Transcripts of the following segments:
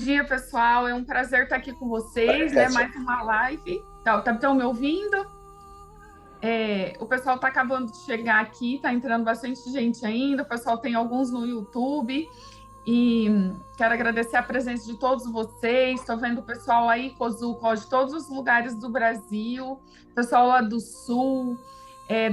Bom dia, pessoal. É um prazer estar aqui com vocês, né? Mais uma live. Estão me ouvindo? O pessoal está acabando de chegar aqui, está entrando bastante gente ainda. O pessoal tem alguns no YouTube. E quero agradecer a presença de todos vocês. Estou vendo o pessoal aí, Cozuco, de todos os lugares do Brasil, pessoal lá do Sul,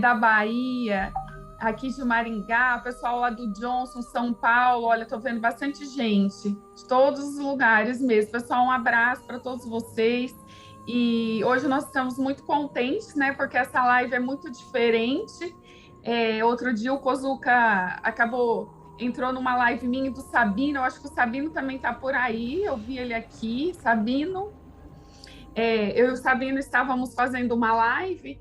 da Bahia, aqui de Maringá, pessoal lá do Johnson, São Paulo. Olha, estou vendo bastante gente de todos os lugares mesmo. Pessoal, um abraço para todos vocês. E hoje nós estamos muito contentes, né? Porque essa live é muito diferente. Outro dia o Cozuca entrou numa live minha do Sabino. Eu acho que o Sabino também está por aí. Eu vi ele aqui, Sabino. Eu e o Sabino estávamos fazendo uma live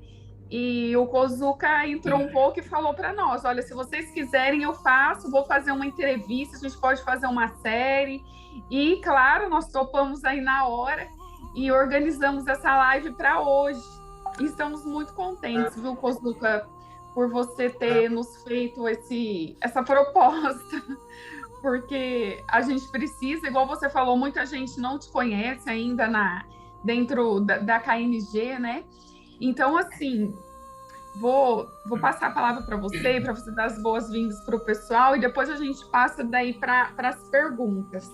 e o Kozuka entrou um pouco e falou para nós: olha, se vocês quiserem, eu faço, vou fazer uma entrevista, a gente pode fazer uma série. E, claro, nós topamos aí na hora e organizamos essa live para hoje. E estamos muito contentes, viu, Kozuka, por você ter nos feito essa proposta. Porque a gente precisa, igual você falou, muita gente não te conhece ainda dentro da KNG, né? Então, assim, vou passar a palavra para você dar as boas-vindas para o pessoal, e depois a gente passa daí para as perguntas.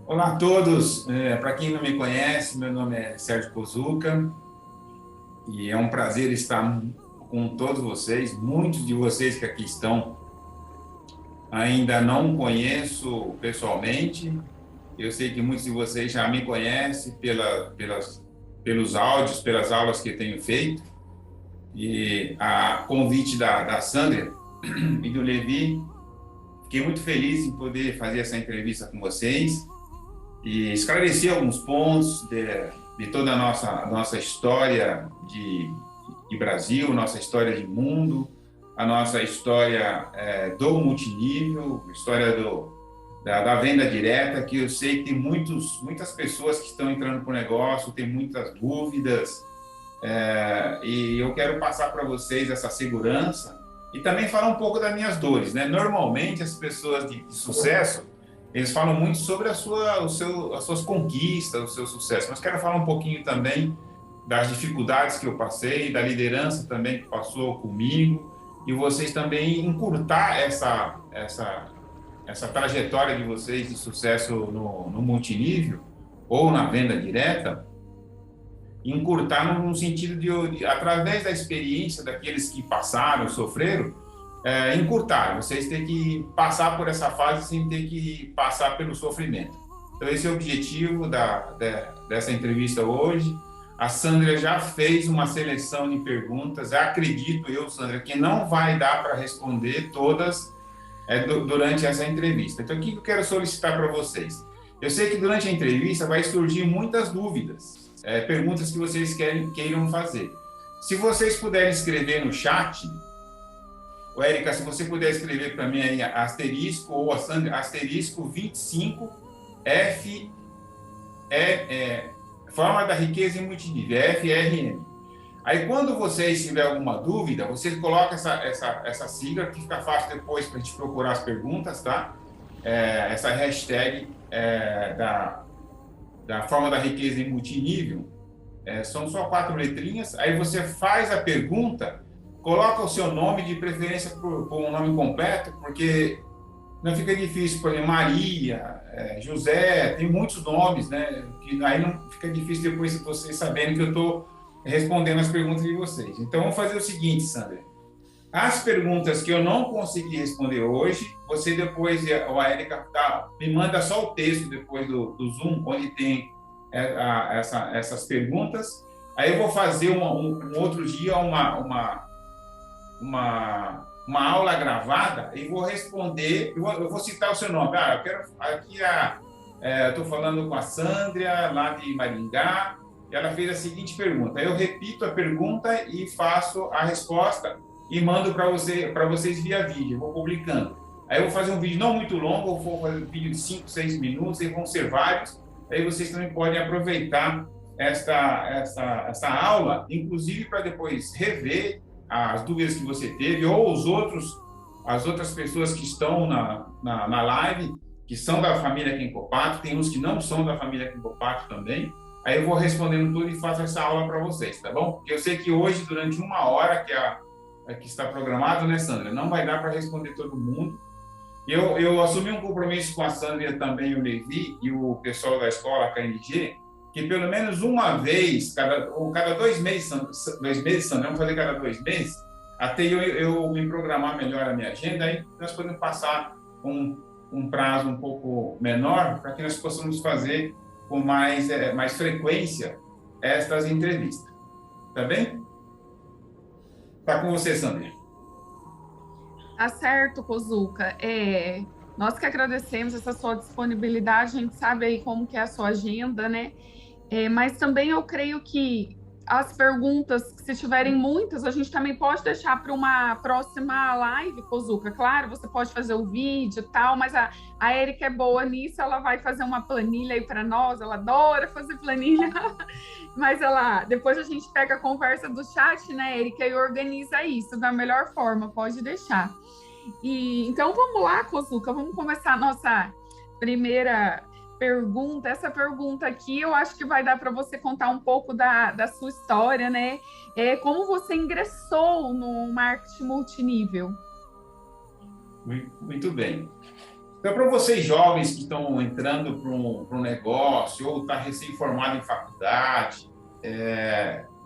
Olá a todos, para quem não me conhece, meu nome é Sérgio Kozuka e é um prazer estar com todos vocês. Muitos de vocês que aqui estão ainda não conheço pessoalmente. Eu sei que muitos de vocês já me conhecem pelos áudios, pelas aulas que eu tenho feito. E a convite da Sandra e do Levi, fiquei muito feliz em poder fazer essa entrevista com vocês e esclarecer alguns pontos de toda a nossa história de Brasil, nossa história de mundo, a nossa história do multinível, história da venda direta, que eu sei que tem muitas pessoas que estão entrando para o negócio, tem muitas dúvidas, e eu quero passar para vocês essa segurança e também falar um pouco das minhas dores, né? Normalmente, as pessoas de sucesso, eles falam muito sobre as suas conquistas, o seu sucesso, mas quero falar um pouquinho também das dificuldades que eu passei, da liderança também que passou comigo, e vocês também encurtar essa trajetória de vocês de sucesso no multinível ou na venda direta, encurtar no sentido de através da experiência daqueles que passaram, sofreram, encurtar. Vocês têm que passar por essa fase sem ter que passar pelo sofrimento. Então, esse é o objetivo dessa entrevista hoje. A Sandra já fez uma seleção de perguntas. Acredito eu, Sandra, que não vai dar para responder todas durante essa entrevista. Então, o que eu quero solicitar para vocês? Eu sei que durante a entrevista vai surgir muitas dúvidas, perguntas que vocês queiram fazer. Se vocês puderem escrever no chat, Érica, se você puder escrever para mim aí asterisco ou a Sandra, asterisco 25 forma da riqueza em multinível, FRM. Aí, quando vocês tiverem alguma dúvida, vocês colocam essa sigla, que fica fácil depois para a gente procurar as perguntas, tá? Essa hashtag da forma da riqueza em multinível, são só 4 letrinhas. Aí você faz a pergunta, coloca o seu nome, de preferência por um nome completo, porque não fica difícil, por exemplo, Maria, José, tem muitos nomes, né? Que aí não fica difícil depois vocês saberem que eu estou respondendo as perguntas de vocês. Então, vamos fazer o seguinte, Sandra. As perguntas que eu não consegui responder hoje, você depois, a Érica, me manda só o texto depois do Zoom, onde tem essas perguntas. Aí eu vou fazer um outro dia uma aula gravada e vou responder, eu vou citar o seu nome. Eu quero aqui eu estou falando com a Sandra, lá de Maringá, e ela fez a seguinte pergunta. Eu repito a pergunta e faço a resposta e mando para vocês via vídeo, eu vou publicando. Aí eu vou fazer um vídeo não muito longo, eu vou fazer um vídeo de 5, 6 minutos, e vão ser vários, aí vocês também podem aproveitar essa aula, inclusive para depois rever as dúvidas que você teve, ou os outros as outras pessoas que estão na live, que são da família Kenkopato, tem uns que não são da família Kenkopato também. Aí eu vou respondendo tudo e faço essa aula para vocês, tá bom? Porque eu sei que hoje, durante 1 hora, que está programado, né, Sandra? Não vai dar para responder todo mundo. Eu assumi um compromisso com a Sandra também, o Levi e o pessoal da escola, a KNG, que pelo menos uma vez, cada 2 meses, Sandra, vamos fazer cada 2 meses, até eu me programar melhor a minha agenda, aí nós podemos passar um prazo um pouco menor para que nós possamos fazer com mais frequência estas entrevistas. Tá bem? Tá com você, Sandra. Tá certo, Cozuca. Nós que agradecemos essa sua disponibilidade, a gente sabe aí como que é a sua agenda, né? Mas também eu creio que as perguntas, se tiverem muitas, a gente também pode deixar para uma próxima live, Cozuca. Claro, você pode fazer o vídeo e tal, mas a Érica é boa nisso, ela vai fazer uma planilha aí para nós, ela adora fazer planilha, mas depois a gente pega a conversa do chat, né, Érica, e organiza isso da melhor forma, pode deixar. Então vamos lá, Cozuca, vamos começar a nossa primeira pergunta. Essa pergunta aqui eu acho que vai dar para você contar um pouco da sua história, né? Como você ingressou no marketing multinível? Muito bem. Então, para vocês jovens que estão entrando para um negócio ou está recém-formado em faculdade,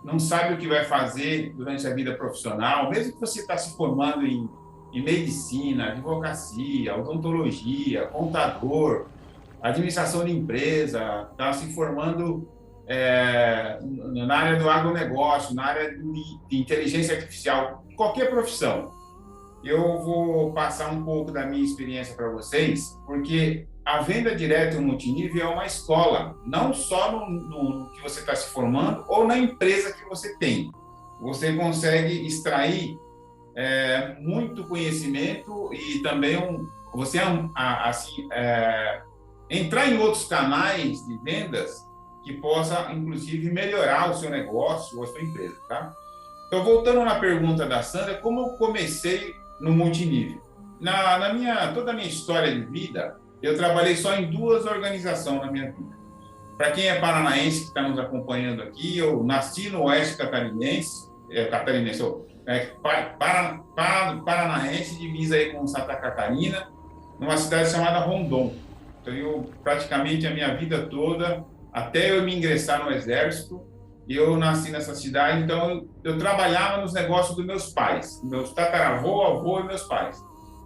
não sabe o que vai fazer durante a vida profissional, mesmo que você está se formando em medicina, advocacia, odontologia, contador, administração de empresa, está se formando na área do agronegócio, na área de inteligência artificial, qualquer profissão. Eu vou passar um pouco da minha experiência para vocês, porque a venda direta e o multinível é uma escola, não só no que você está se formando ou na empresa que você tem. Você consegue extrair muito conhecimento e também você entrar em outros canais de vendas que possa, inclusive, melhorar o seu negócio ou a sua empresa, tá? Então, voltando na pergunta da Sandra, como eu comecei no multinível? Toda a minha história de vida, eu trabalhei só em 2 organizações na minha vida. Para quem é paranaense que está nos acompanhando aqui, eu nasci no Oeste Catarinense, paranaense, divisa aí com Santa Catarina, numa cidade chamada Rondon. Então, eu praticamente a minha vida toda, até eu me ingressar no Exército, eu nasci nessa cidade, então eu trabalhava nos negócios dos meus pais, meus tataravô, avô e meus pais,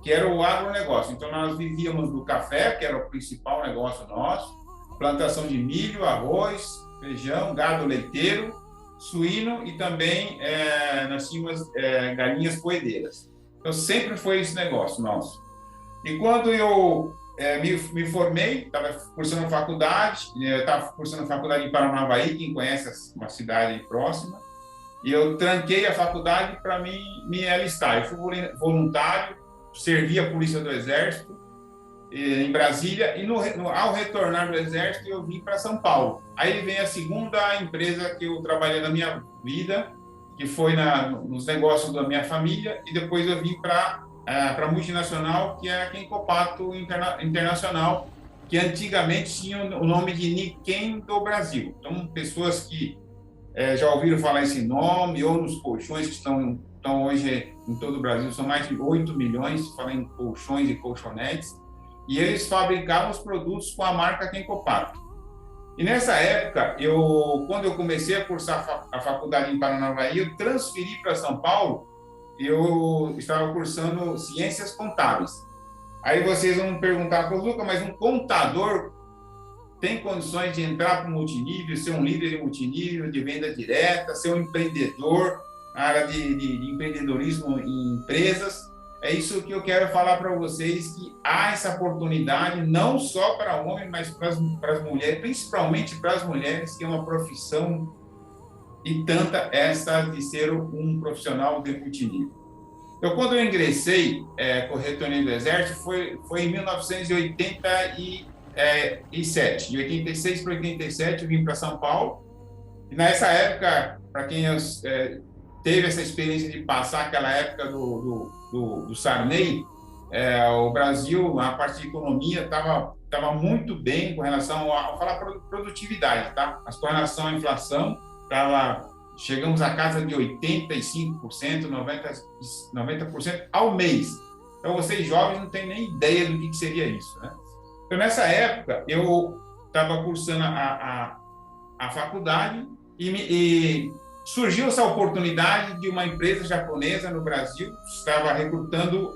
que era o agronegócio. Então, nós vivíamos do café, que era o principal negócio nosso, plantação de milho, arroz, feijão, gado leiteiro, suíno e também nós tínhamos galinhas poedeiras. Então, sempre foi esse negócio nosso. E quando eu me formei, estava cursando faculdade, em Paranavaí, quem conhece uma cidade próxima, e eu tranquei a faculdade para me alistar. Eu fui voluntário, servi a Polícia do Exército em Brasília, e ao retornar do Exército eu vim para São Paulo. Aí vem a segunda empresa que eu trabalhei na minha vida, que foi nos negócios da minha família, e depois eu vim para a multinacional, que é a Kenkopato Internacional, que antigamente tinha o nome de Niken do Brasil. Então, pessoas que já ouviram falar esse nome, ou nos colchões que estão hoje em todo o Brasil, são mais de 8 milhões, falam em colchões e colchonetes, e eles fabricavam os produtos com a marca Kenkopato. E nessa época, quando eu comecei a cursar a faculdade em Paranavaí, eu transferi para São Paulo. Eu estava cursando Ciências Contábeis. Aí vocês vão me perguntar, Cozuca, mas um contador tem condições de entrar para o multinível, ser um líder de multinível, de venda direta, ser um empreendedor na área de empreendedorismo em empresas? É isso que eu quero falar para vocês, que há essa oportunidade não só para homens, mas para as mulheres, principalmente para as mulheres, que é uma profissão e tanta essa de ser um profissional de multinível. Eu, quando eu ingressei, retornei do Exército, foi em 1987. De 86 para 87, eu vim para São Paulo. E nessa época, para quem teve essa experiência de passar aquela época do Sarney, o Brasil, a parte de economia, estava muito bem com relação a falar produtividade, tá? Mas com relação à inflação, chegamos à casa de 85%, 90% ao mês. Então, vocês jovens não têm nem ideia do que seria isso, né? Então, nessa época, eu estava cursando a faculdade e surgiu essa oportunidade de uma empresa japonesa no Brasil, estava recrutando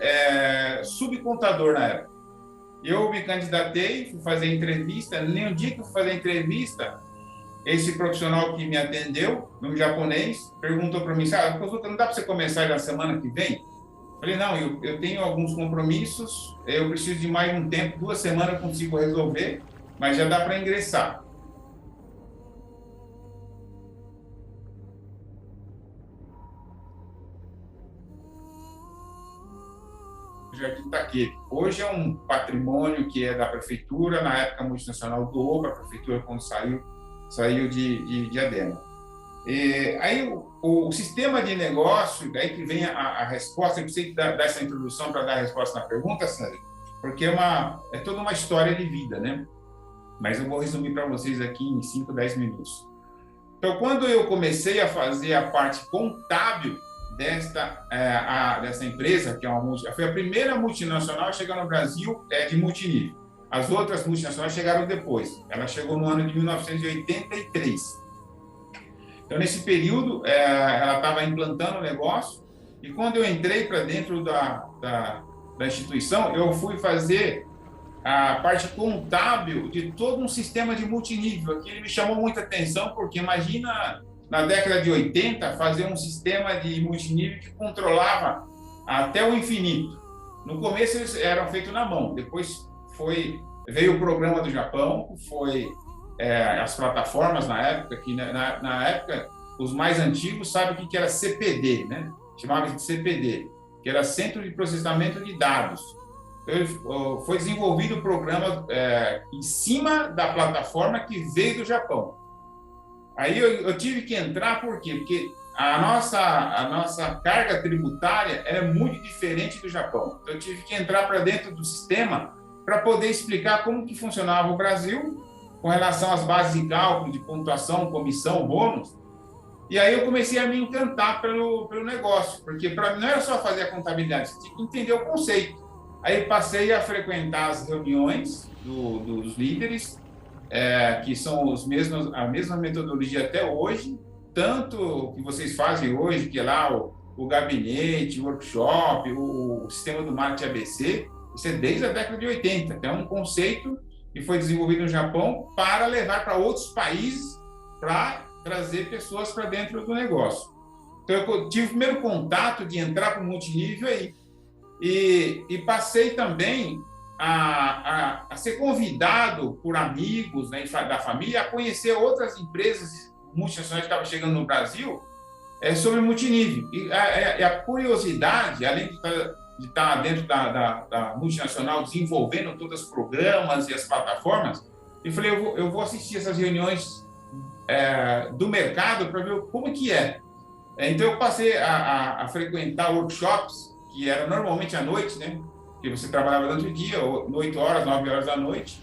subcontador na época. Eu me candidatei, fui fazer entrevista, nem um dia que eu fui fazer entrevista, esse profissional que me atendeu, um japonês, perguntou para mim, não dá para você começar na semana que vem? Eu falei, não, eu tenho alguns compromissos, eu preciso de mais um tempo, 2 semanas eu consigo resolver, mas já dá para ingressar. Jardim Taqueiro. Hoje é um patrimônio que é da prefeitura, na época a multinacional doou para a prefeitura quando saiu de Diadema. Aí o sistema de negócio, daí que vem a resposta, eu preciso dar essa introdução para dar a resposta na pergunta, Sandra, porque é toda uma história de vida, né? Mas eu vou resumir para vocês aqui em 5, 10 minutos. Então, quando eu comecei a fazer a parte contábil dessa empresa, que foi a primeira multinacional a chegar no Brasil de multinível. As outras multinacionais chegaram depois. Ela chegou no ano de 1983. Então, nesse período, ela estava implantando o negócio e quando eu entrei para dentro da instituição, eu fui fazer a parte contábil de todo um sistema de multinível. Aquilo me chamou muita atenção, porque imagina, na década de 80, fazer um sistema de multinível que controlava até o infinito. No começo, eles eram feitos na mão. Depois veio o programa do Japão, as plataformas na época, que na época, os mais antigos sabem o que era CPD, né? Chamava de CPD, que era Centro de Processamento de Dados. Então, foi desenvolvido o programa em cima da plataforma que veio do Japão. Aí eu tive que entrar, por quê? Porque a nossa carga tributária é muito diferente do Japão. Então, eu tive que entrar para dentro do sistema para poder explicar como que funcionava o Brasil com relação às bases de cálculo, de pontuação, comissão, bônus. E aí eu comecei a me encantar pelo negócio, porque para mim não era só fazer a contabilidade, você tinha que entender o conceito. Aí passei a frequentar as reuniões dos líderes, que são a mesma metodologia até hoje, tanto que vocês fazem hoje, que é lá o gabinete, o workshop, o sistema do marketing ABC, isso é desde a década de 80, que é um conceito que foi desenvolvido no Japão para levar para outros países, para trazer pessoas para dentro do negócio. Então, eu tive o primeiro contato de entrar para o multinível aí, e passei também a ser convidado por amigos, né, da família a conhecer outras empresas multinacionais que estavam chegando no Brasil sobre multinível. E a curiosidade, além de estar dentro da multinacional desenvolvendo todos os programas e as plataformas, eu falei, eu vou assistir essas reuniões do mercado para ver como que é. Então, eu passei a frequentar workshops, que era normalmente à noite, né? Que você trabalhava durante o dia, 8 horas, 9 horas da noite,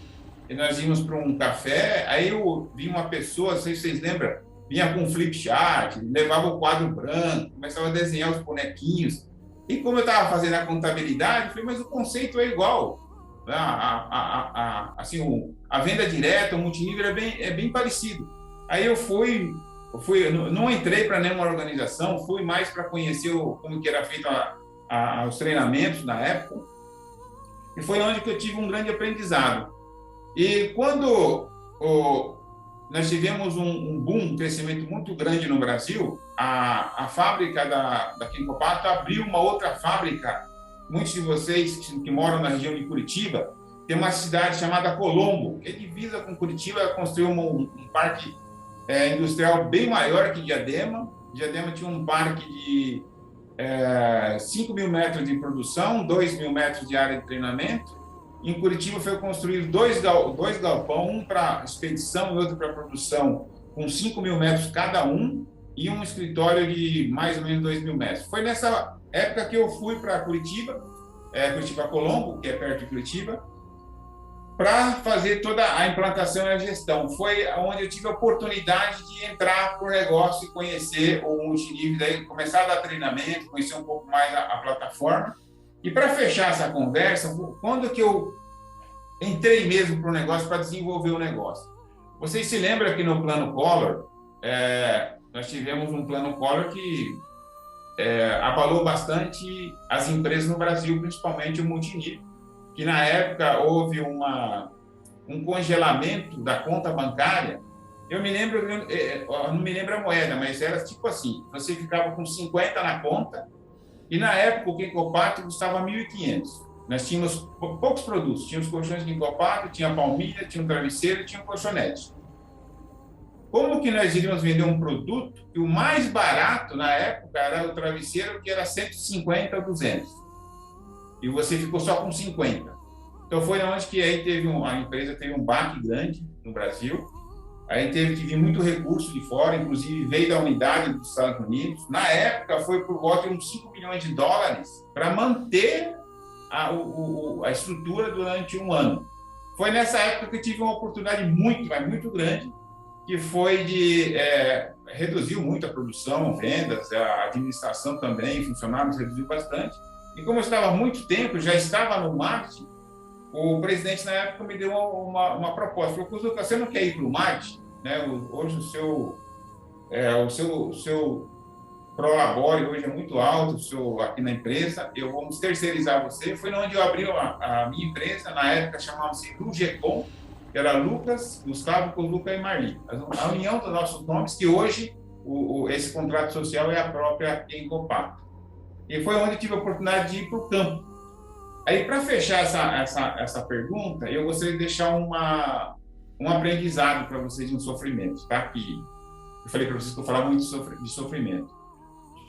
e nós íamos para um café, aí eu vi uma pessoa, não sei se vocês lembram, vinha com um flip chart, levava o quadro branco, começava a desenhar os bonequinhos, e como eu estava fazendo a contabilidade, eu falei, mas o conceito é igual, assim, a venda direta, o multinível é bem parecido. Aí eu não entrei para nenhuma organização, fui mais para conhecer como que era feito os treinamentos na época, e foi onde que eu tive um grande aprendizado. E quando nós tivemos um boom, um crescimento muito grande no Brasil, a fábrica da Kenkopato abriu uma outra fábrica. Muitos de vocês que moram na região de Curitiba, tem uma cidade chamada Colombo, que é divisa com Curitiba, construiu um parque industrial bem maior que Diadema. Diadema tinha um parque de 5 mil metros de produção, 2 mil metros de área de treinamento. Em Curitiba foi construído dois galpões, um para expedição e outro para produção, com 5 mil metros cada um, e um escritório de mais ou menos 2 mil metros. Foi nessa época que eu fui para Curitiba, Curitiba Colombo, que é perto de Curitiba, para fazer toda a implantação e a gestão. Foi onde eu tive a oportunidade de entrar para o negócio e conhecer o multinível, daí começar a dar treinamento, conhecer um pouco mais a plataforma. E para fechar essa conversa, quando que eu entrei mesmo para o negócio, para desenvolver o negócio? Vocês se lembram que no Plano Collor, nós tivemos um Plano Collor que abalou bastante as empresas no Brasil, principalmente o multinível, que na época houve um congelamento da conta bancária. Eu me lembro, não me lembro a moeda, mas era tipo assim, você ficava com 50 na conta e na época o Kenkopato custava 1.500. Nós tínhamos poucos produtos, tínhamos colchões de Kenkopato, tinha palmilha, tinha um travesseiro, tinha um colchonete. Como que nós iríamos vender um produto que o mais barato na época era o travesseiro, que era 150 ou 200? E você ficou só com 50. Então foi onde que aí a empresa teve um baque grande no Brasil. Aí teve que vir muito recurso de fora, inclusive veio da unidade dos Estados Unidos. Na época foi por volta de uns 5 milhões de dólares para manter a estrutura durante um ano. Foi nessa época que eu tive uma oportunidade muito, mas muito grande, que foi de reduziu muito a produção, vendas, a administração também, funcionários reduziu bastante. E como eu estava há muito tempo, já estava no marketing, o presidente na época me deu uma proposta. Falou, Kuzuka, você não quer ir para o marketing? Né? Hoje o seu prolabore hoje é muito alto, aqui na empresa, vamos terceirizar você. Foi onde eu abri a minha empresa, na época chamava-se Lugecom, que era Lucas, Gustavo, Kuzuka e Marli. A união dos nossos nomes, que hoje esse contrato social é a própria Kenkopato. E foi onde eu tive a oportunidade de ir para o campo. Aí, para fechar essa pergunta, eu gostaria de deixar um aprendizado para vocês de um sofrimento, tá? Que eu falei para vocês que eu falava muito de sofrimento.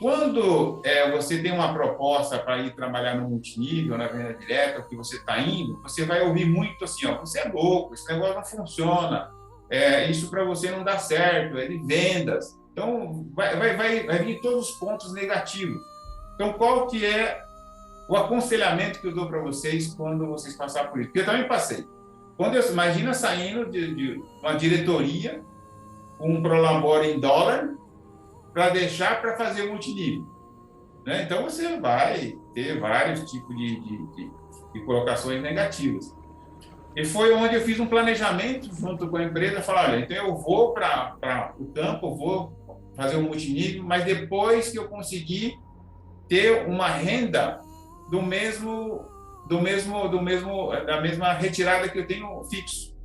Quando você tem uma proposta para ir trabalhar no multinível, na venda direta, o que você está indo, você vai ouvir muito assim, ó, você é louco, esse negócio não funciona, isso para você não dá certo, é de vendas. Então, vai vir todos os pontos negativos. Então, qual que é o aconselhamento que eu dou para vocês quando vocês passarem por isso? Porque eu também passei. Imagina saindo de uma diretoria com um prolabore em dólar para deixar para fazer multinível. Né? Então, você vai ter vários tipos de colocações negativas. E foi onde eu fiz um planejamento junto com a empresa, falar, olha, então eu vou para o campo, eu vou fazer um multinível, mas depois que eu conseguir ter uma renda da mesma retirada que eu tenho fixo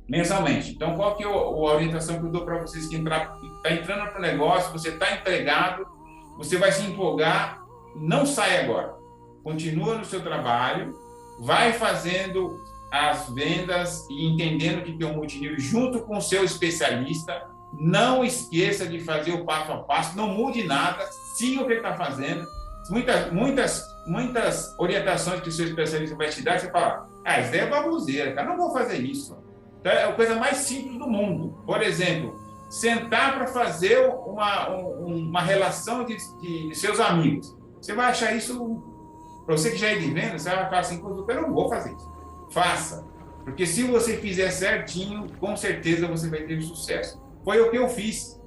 mensalmente. Então, qual que é a orientação que eu dou para vocês que está entrando para o negócio, você está empregado, você vai se empolgar, não sai agora. Continua no seu trabalho, vai fazendo as vendas e entendendo o que é um multinível junto com o seu especialista. Não esqueça de fazer o passo a passo, não mude nada, siga o que ele está fazendo. Muitas orientações que o seu especialista vai te dar, você fala, isso daí é baboseira, cara, não vou fazer isso. Então, é a coisa mais simples do mundo. Por exemplo, sentar para fazer uma relação de seus amigos. Você vai achar isso, para você que já é de venda, você vai falar assim, eu não vou fazer isso. Faça, porque se você fizer certinho, com certeza você vai ter sucesso. Foi o que eu fiz.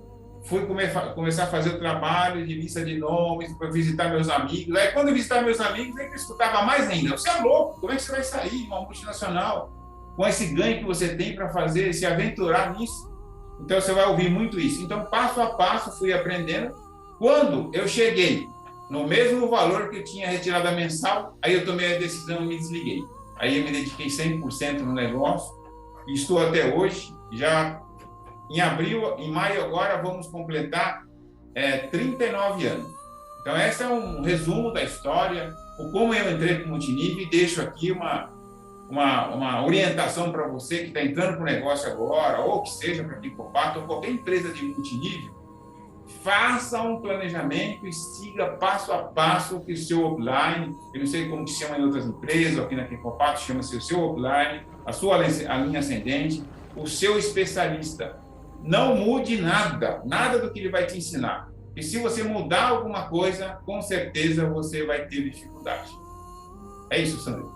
Fui começar a fazer o trabalho de lista de nomes, para visitar meus amigos. Aí, quando eu visitava meus amigos, eu escutava mais ainda. Você é louco, como é que você vai sair uma multinacional com esse ganho que você tem para fazer, se aventurar nisso? Então, você vai ouvir muito isso. Então, passo a passo, fui aprendendo. Quando eu cheguei no mesmo valor que eu tinha retirada mensal, aí eu tomei a decisão e me desliguei. Aí eu me dediquei 100% no negócio e estou até hoje, já em maio agora, vamos completar 39 anos. Então, esse é um resumo da história, o como eu entrei para o multinível, e deixo aqui uma orientação para você que está entrando para o negócio agora, ou que seja para Kenkopato, ou qualquer empresa de multinível. Faça um planejamento e siga passo a passo o seu upline. Eu não sei como se chama em outras empresas, aqui na Kenkopato chama-se o seu upline, a linha ascendente, o seu especialista. Não mude nada do que ele vai te ensinar. E se você mudar alguma coisa, com certeza você vai ter dificuldade. É isso, Sandra.